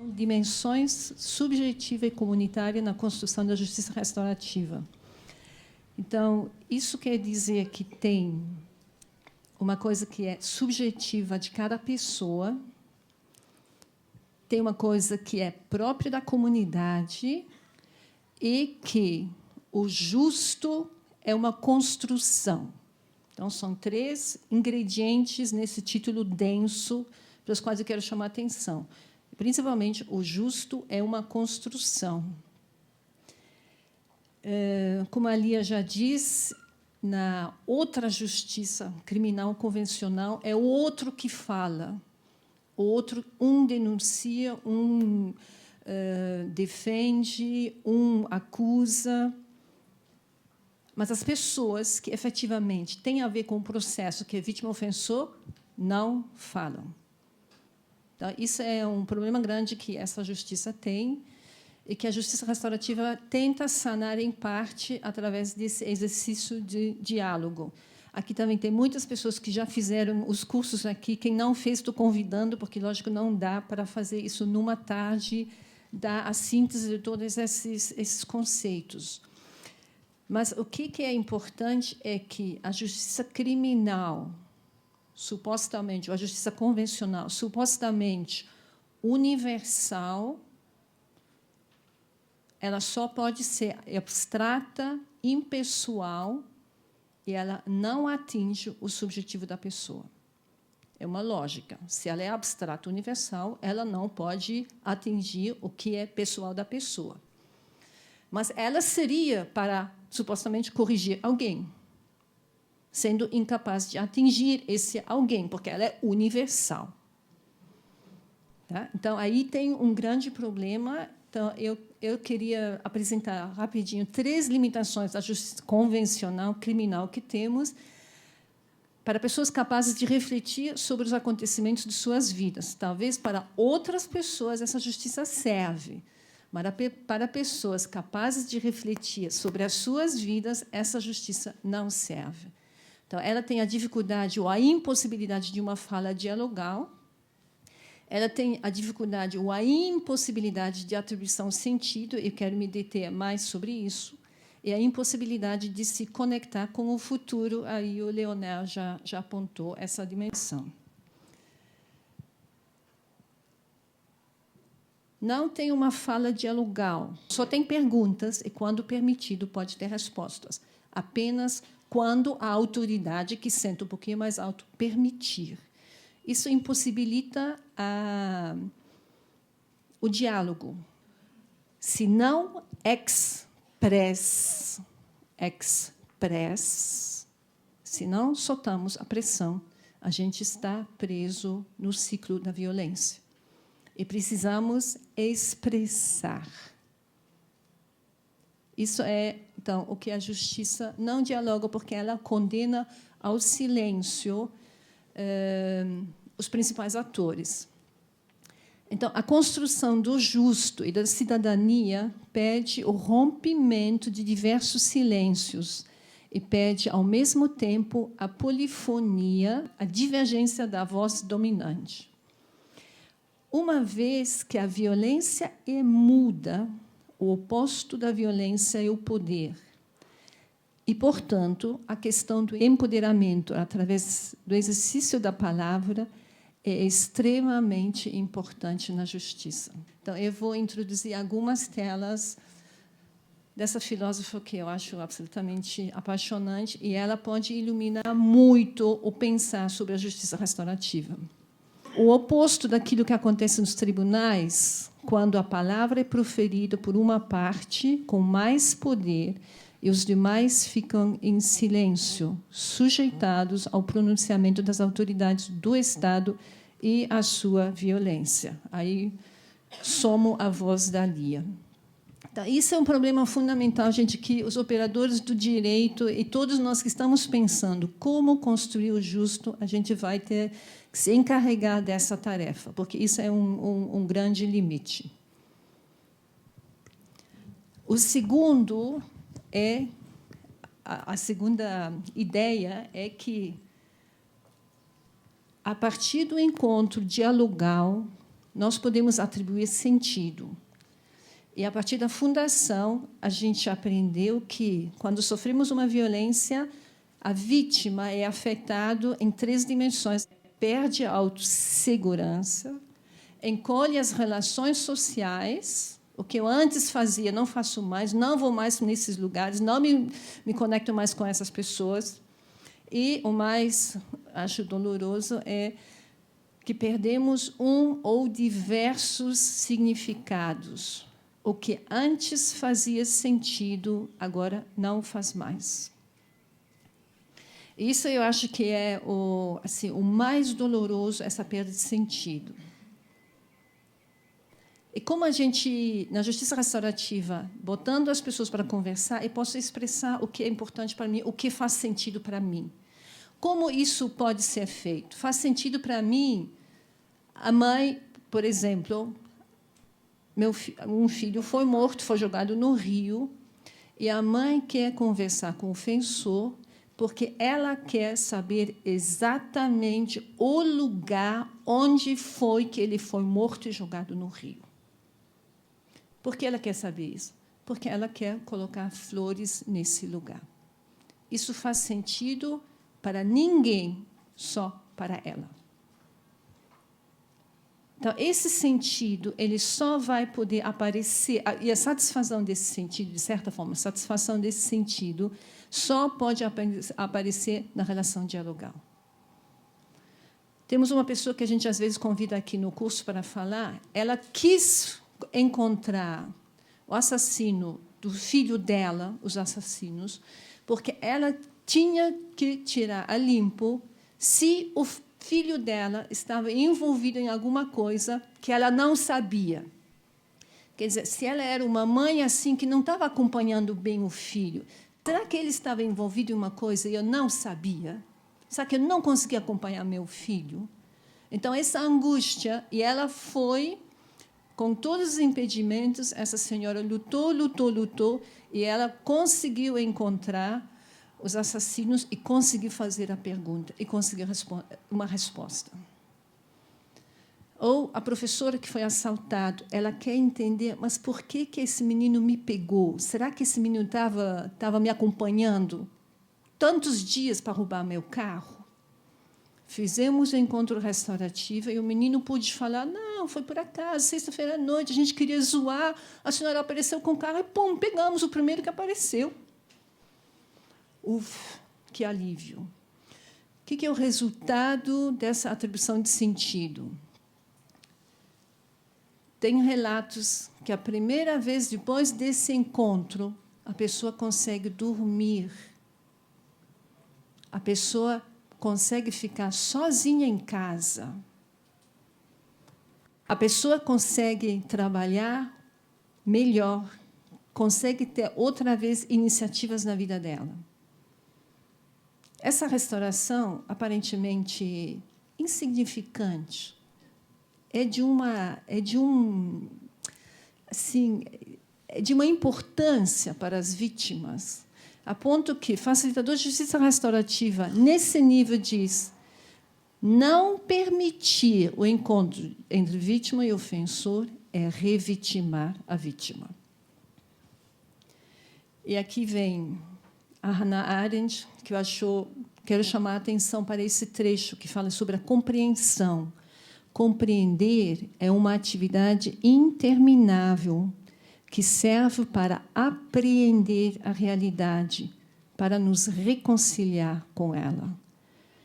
dimensões subjetiva e comunitária na construção da justiça restaurativa. Então, isso quer dizer que tem uma coisa que é subjetiva de cada pessoa, tem uma coisa que é própria da comunidade e que o justo é uma construção. Então, são 3 ingredientes nesse título denso para os quais eu quero chamar a atenção. Principalmente, o justo é uma construção. Como a Lia já disse, na outra justiça criminal convencional, é o outro que fala. O outro, um denuncia, um defende, um acusa. Mas as pessoas que, efetivamente, têm a ver com o processo que é vítima-ofensor, não falam. Então, isso é um problema grande que essa justiça tem e que a justiça restaurativa tenta sanar, em parte, através desse exercício de diálogo. Aqui também tem muitas pessoas que já fizeram os cursos aqui. Quem não fez, estou convidando, porque, lógico, não dá para fazer isso numa tarde, dar a síntese de todos esses conceitos. Mas o que é importante é que a justiça criminal, supostamente, ou a justiça convencional, supostamente universal, ela só pode ser abstrata, impessoal, e ela não atinge o subjetivo da pessoa. É uma lógica. Se ela é abstrata, universal, ela não pode atingir o que é pessoal da pessoa. Mas ela seria para, supostamente, corrigir alguém, sendo incapaz de atingir esse alguém, porque ela é universal. Tá? Então, aí tem um grande problema. Então, eu queria apresentar rapidinho 3 limitações da justiça convencional criminal que temos para pessoas capazes de refletir sobre os acontecimentos de suas vidas. Talvez para outras pessoas essa justiça serve, mas para pessoas capazes de refletir sobre as suas vidas, essa justiça não serve. Então, ela tem a dificuldade ou a impossibilidade de uma fala dialogal, ela tem a dificuldade ou a impossibilidade de atribuição de sentido, eu quero me deter mais sobre isso, e a impossibilidade de se conectar com o futuro, aí o Leonel já apontou essa dimensão. Não tem uma fala dialogal, só tem perguntas, e, quando permitido, pode ter respostas. Apenas quando a autoridade, que senta um pouquinho mais alto, permitir. Isso impossibilita o diálogo. Se não se não soltamos a pressão, a gente está preso no ciclo da violência. E precisamos expressar. Isso é, então, o que a justiça não dialoga, porque ela condena ao silêncio os principais atores. Então, a construção do justo e da cidadania pede o rompimento de diversos silêncios e pede, ao mesmo tempo, a polifonia, a divergência da voz dominante. Uma vez que a violência é muda, o oposto da violência é o poder. E, portanto, a questão do empoderamento através do exercício da palavra é extremamente importante na justiça. Então, eu vou introduzir algumas telas dessa filósofa que eu acho absolutamente apaixonante, e ela pode iluminar muito o pensar sobre a justiça restaurativa. O oposto daquilo que acontece nos tribunais, quando a palavra é proferida por uma parte com mais poder e os demais ficam em silêncio, sujeitados ao pronunciamento das autoridades do Estado e à sua violência. Aí somo a voz da Lia. Então, isso é um problema fundamental, gente, que os operadores do direito e todos nós que estamos pensando como construir o justo, a gente vai ter que se encarregar dessa tarefa, porque isso é um grande limite. O segundo a segunda ideia é que, a partir do encontro dialogal nós podemos atribuir sentido. E, a partir da fundação, a gente aprendeu que, quando sofremos uma violência, a vítima é afetada em 3 dimensões. Perde a autossegurança, encolhe as relações sociais, o que eu antes fazia, não faço mais, não vou mais nesses lugares, não me conecto mais com essas pessoas. E o mais, acho, doloroso é que perdemos um ou diversos significados. O que antes fazia sentido, agora não faz mais. Isso eu acho que é o mais doloroso, essa perda de sentido. E como a gente, na justiça restaurativa, botando as pessoas para conversar, eu posso expressar o que é importante para mim, o que faz sentido para mim. Como isso pode ser feito? Faz sentido para mim, a mãe, por exemplo, um filho foi morto, foi jogado no rio, e a mãe quer conversar com o ofensor, porque ela quer saber exatamente o lugar onde foi que ele foi morto e jogado no rio. Por que ela quer saber isso? Porque ela quer colocar flores nesse lugar. Isso faz sentido para ninguém, só para ela. Então, esse sentido ele só vai poder aparecer, e a satisfação desse sentido, de certa forma, a satisfação desse sentido só pode aparecer na relação dialogal. Temos uma pessoa que a gente, às vezes, convida aqui no curso para falar, ela quis encontrar o assassino do filho dela, os assassinos, porque ela tinha que tirar a limpo se o filho dela estava envolvido em alguma coisa que ela não sabia. Quer dizer, se ela era uma mãe assim que não estava acompanhando bem o filho, será que ele estava envolvido em uma coisa e eu não sabia? Será que eu não conseguia acompanhar meu filho? Então, essa angústia, e ela foi, com todos os impedimentos, essa senhora lutou, e ela conseguiu encontrar os assassinos e conseguiu fazer a pergunta, e conseguiu uma resposta. Ou a professora que foi assaltada, ela quer entender, mas por que esse menino me pegou? Será que esse menino estava me acompanhando tantos dias para roubar meu carro? Fizemos o encontro restaurativo e o menino pôde falar, não, foi por acaso, sexta-feira à noite, a gente queria zoar, a senhora apareceu com o carro e, pum, pegamos o primeiro que apareceu. Uf, que alívio. O que é o resultado dessa atribuição de sentido? Tem relatos que, a primeira vez, depois desse encontro, a pessoa consegue dormir. A pessoa consegue ficar sozinha em casa. A pessoa consegue trabalhar melhor, consegue ter, outra vez, iniciativas na vida dela. Essa restauração, aparentemente insignificante, é de uma importância para as vítimas, a ponto que o facilitador de justiça restaurativa, nesse nível, diz não permitir o encontro entre vítima e ofensor é revitimar a vítima. E aqui vem a Hannah Arendt, que quero chamar a atenção para esse trecho que fala sobre a compreensão. Compreender é uma atividade interminável que serve para apreender a realidade, para nos reconciliar com ela.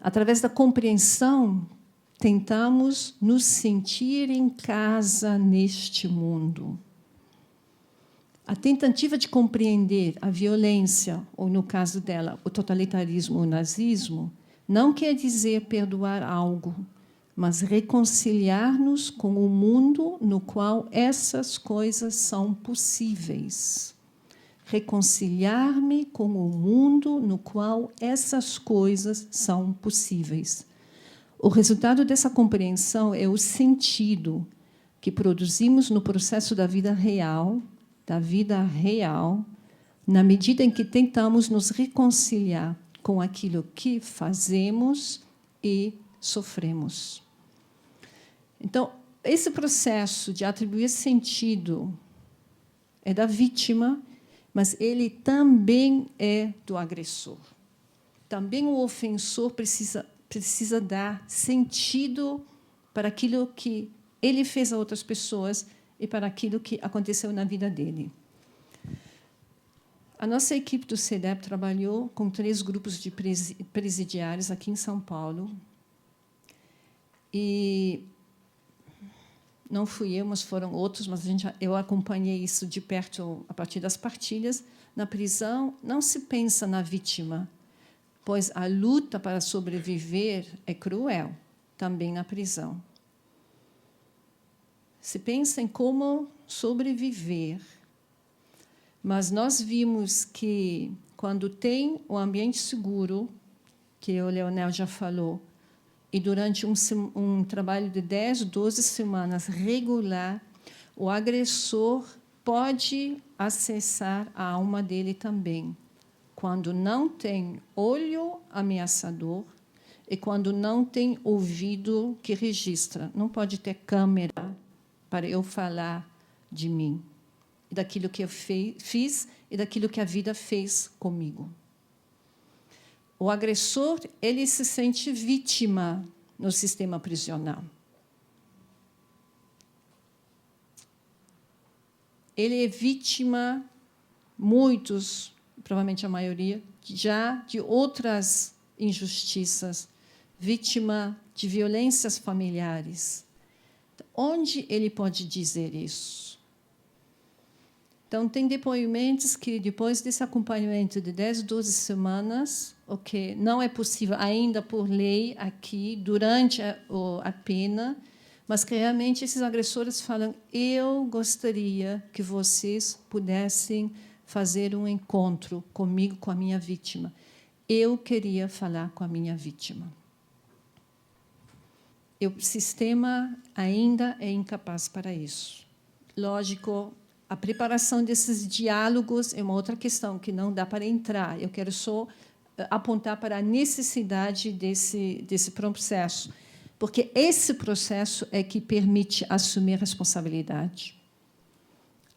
Através da compreensão, tentamos nos sentir em casa neste mundo. A tentativa de compreender a violência, ou, no caso dela, o totalitarismo ou o nazismo, não quer dizer perdoar algo, mas reconciliar-nos com o mundo no qual essas coisas são possíveis. Reconciliar-me com o mundo no qual essas coisas são possíveis. O resultado dessa compreensão é o sentido que produzimos no processo da vida real, na medida em que tentamos nos reconciliar com aquilo que fazemos e sofremos. Então, esse processo de atribuir sentido é da vítima, mas ele também é do agressor. Também o ofensor precisa dar sentido para aquilo que ele fez a outras pessoas e para aquilo que aconteceu na vida dele. A nossa equipe do CEDEP trabalhou com 3 grupos de presidiários aqui em São Paulo. E não fui eu, mas foram outros, mas eu acompanhei isso de perto a partir das partilhas. Na prisão, não se pensa na vítima, pois a luta para sobreviver é cruel, também na prisão. Se pensa em como sobreviver, mas nós vimos que, quando tem um ambiente seguro, que o Leonel já falou, e durante um trabalho de 10, 12 semanas regular, o agressor pode acessar a alma dele também, quando não tem olho ameaçador e quando não tem ouvido que registra. Não pode ter câmera para eu falar de mim, daquilo que eu fiz e daquilo que a vida fez comigo. O agressor, ele se sente vítima no sistema prisional. Ele é vítima, muitos, provavelmente a maioria, já de outras injustiças, vítima de violências familiares. Onde ele pode dizer isso? Então, tem depoimentos que, depois desse acompanhamento de 10, 12 semanas, não é possível ainda por lei aqui, durante a pena, mas que realmente esses agressores falam: eu gostaria que vocês pudessem fazer um encontro comigo, com a minha vítima. Eu queria falar com a minha vítima. O sistema ainda é incapaz para isso. Lógico, a preparação desses diálogos é uma outra questão que não dá para entrar. Eu quero só apontar para a necessidade desse processo, porque esse processo é que permite assumir responsabilidade.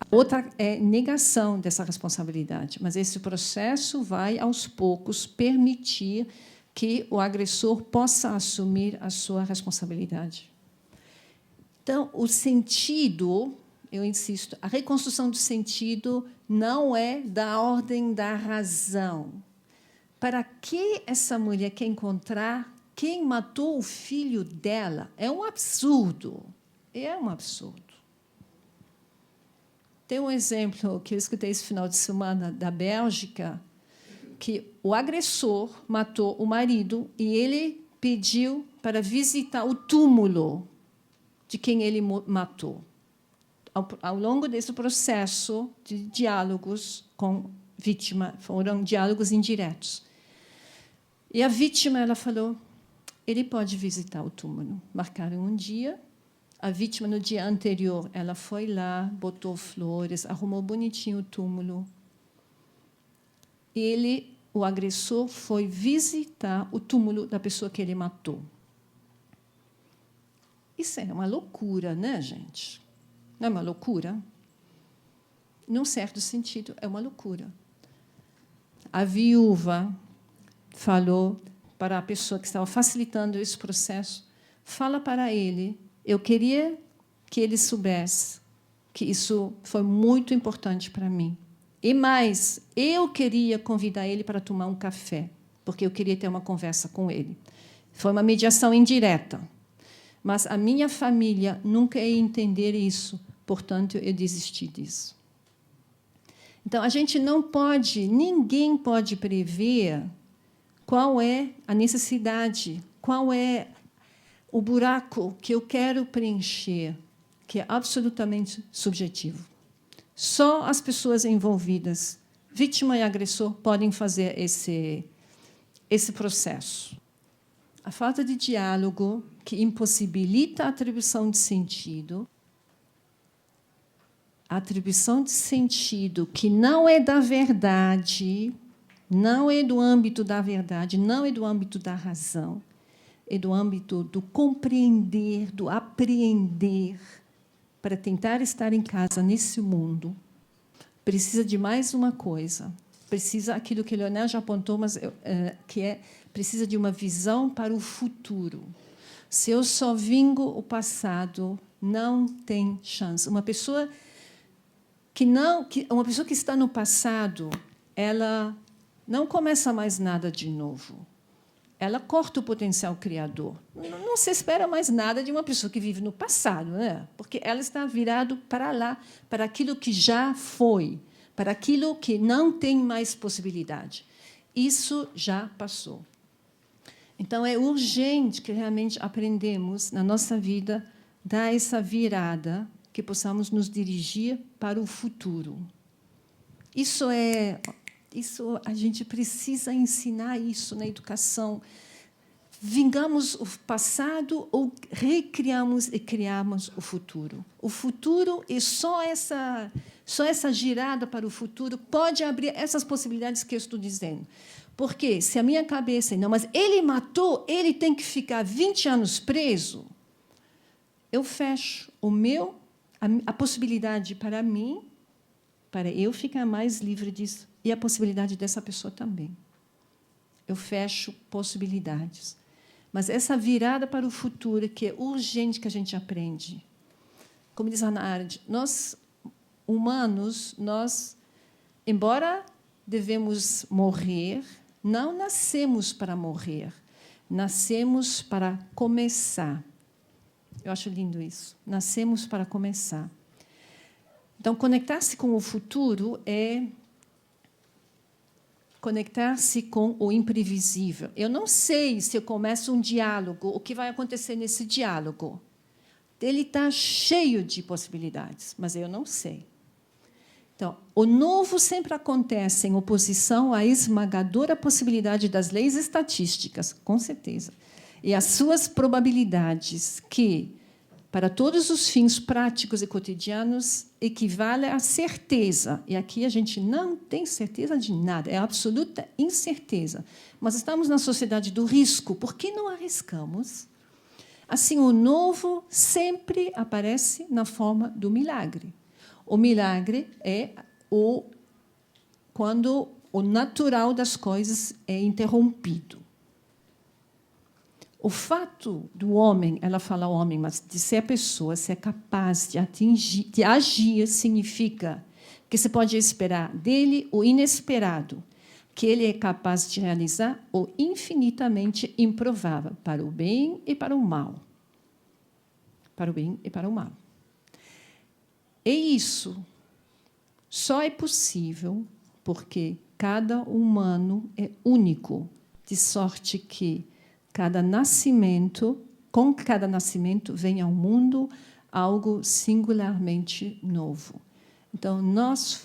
A outra é negação dessa responsabilidade, mas esse processo vai, aos poucos, permitir que o agressor possa assumir a sua responsabilidade. Então, o sentido, eu insisto, a reconstrução do sentido não é da ordem da razão. Para que essa mulher quer encontrar quem matou o filho dela? É um absurdo. É um absurdo. Tem um exemplo que eu escutei esse final de semana da Bélgica, que o agressor matou o marido e ele pediu para visitar o túmulo de quem ele matou. Ao longo desse processo de diálogos com vítima, foram diálogos indiretos. E a vítima, ela falou, ele pode visitar o túmulo. Marcaram um dia. A vítima, no dia anterior, ela foi lá, botou flores, arrumou bonitinho o túmulo. Ele, o agressor, foi visitar o túmulo da pessoa que ele matou. Isso é uma loucura, né, gente? Não é uma loucura? Num certo sentido, é uma loucura. A viúva falou para a pessoa que estava facilitando esse processo, fala para ele, eu queria que ele soubesse que isso foi muito importante para mim. E mais, eu queria convidar ele para tomar um café, porque eu queria ter uma conversa com ele. Foi uma mediação indireta. Mas a minha família nunca ia entender isso, portanto, eu desisti disso. Então, a gente não pode, ninguém pode prever qual é a necessidade, qual é o buraco que eu quero preencher, que é absolutamente subjetivo. Só as pessoas envolvidas, vítima e agressor, podem fazer esse processo. A falta de diálogo, que impossibilita a atribuição de sentido, a atribuição de sentido que não é da verdade, não é do âmbito da verdade, não é do âmbito da razão, e do âmbito do compreender, do apreender, para tentar estar em casa nesse mundo, precisa de mais uma coisa. Precisa aquilo que Leonel já apontou, mas precisa de uma visão para o futuro. Se eu só vingo o passado, não tem chance. Uma pessoa que está no passado, ela não começa mais nada de novo. Ela corta o potencial criador. Não se espera mais nada de uma pessoa que vive no passado, né? Porque ela está virada para lá, para aquilo que já foi, para aquilo que não tem mais possibilidade. Isso já passou. Então, é urgente que realmente aprendamos, na nossa vida, dar essa virada, que possamos nos dirigir para o futuro. Isso a gente precisa ensinar isso na educação. Vingamos o passado ou recriamos e criamos o futuro. O futuro e só essa girada para o futuro pode abrir essas possibilidades que eu estou dizendo. Porque se a minha cabeça... Não, mas ele matou, ele tem que ficar 20 anos preso, eu fecho a possibilidade para mim, para eu ficar mais livre disso, e a possibilidade dessa pessoa também. Eu fecho possibilidades. Mas essa virada para o futuro, que é urgente que a gente aprende. Como diz Hannah Arendt, nós, humanos, embora devemos morrer, não nascemos para morrer, nascemos para começar. Eu acho lindo isso. Nascemos para começar. Então, conectar-se com o futuro é conectar-se com o imprevisível. Eu não sei se eu começo um diálogo, o que vai acontecer nesse diálogo. Ele está cheio de possibilidades, mas eu não sei. Então, o novo sempre acontece em oposição à esmagadora possibilidade das leis estatísticas, com certeza, e as suas probabilidades, que, para todos os fins práticos e cotidianos, equivale à certeza. E aqui a gente não tem certeza de nada, é absoluta incerteza. Mas estamos na sociedade do risco. Por que não arriscamos? Assim, o novo sempre aparece na forma do milagre. O milagre é quando o natural das coisas é interrompido. O fato do homem, ela fala homem, mas de ser a pessoa, ser capaz de agir, significa que você pode esperar dele o inesperado, que ele é capaz de realizar o infinitamente improvável, para o bem e para o mal. Para o bem e para o mal. E isso só é possível porque cada humano é único, de sorte que com cada nascimento vem ao mundo algo singularmente novo. Então, nós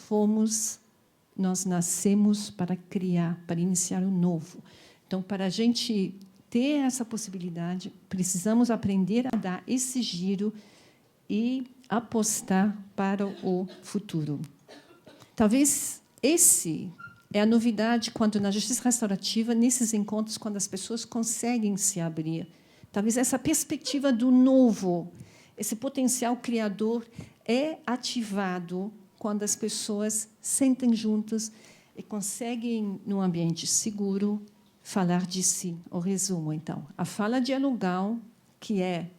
nascemos para criar, para iniciar o novo. Então, para a gente ter essa possibilidade, precisamos aprender a dar esse giro e apostar para o futuro. Talvez esse é a novidade quando na justiça restaurativa, nesses encontros, quando as pessoas conseguem se abrir. Talvez essa perspectiva do novo, esse potencial criador é ativado quando as pessoas sentem juntas e conseguem, num ambiente seguro, falar de si. O resumo, então. A fala dialogal, que é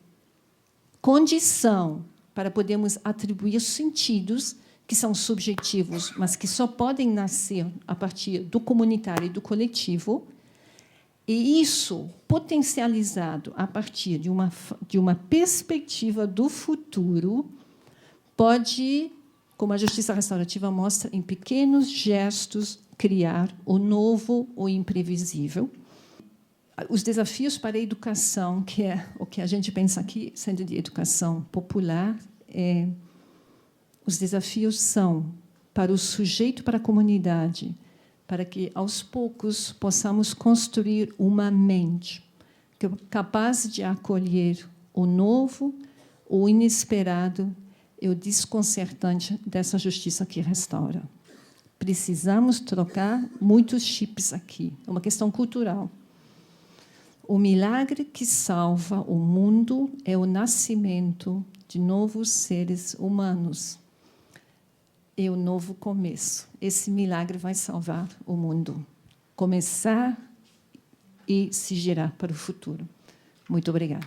condição para podermos atribuir sentidos que são subjetivos, mas que só podem nascer a partir do comunitário e do coletivo, e isso potencializado a partir de uma perspectiva do futuro, pode, como a justiça restaurativa mostra, em pequenos gestos, criar o novo, o imprevisível. Os desafios para a educação, que é o que a gente pensa aqui, sendo de educação popular, os desafios são para o sujeito, para a comunidade, para que, aos poucos, possamos construir uma mente capaz de acolher o novo, o inesperado e o desconcertante dessa justiça que restaura. Precisamos trocar muitos chips aqui. É uma questão cultural. O milagre que salva o mundo é o nascimento de novos seres humanos. É o novo começo. Esse milagre vai salvar o mundo. Começar e se girar para o futuro. Muito obrigada.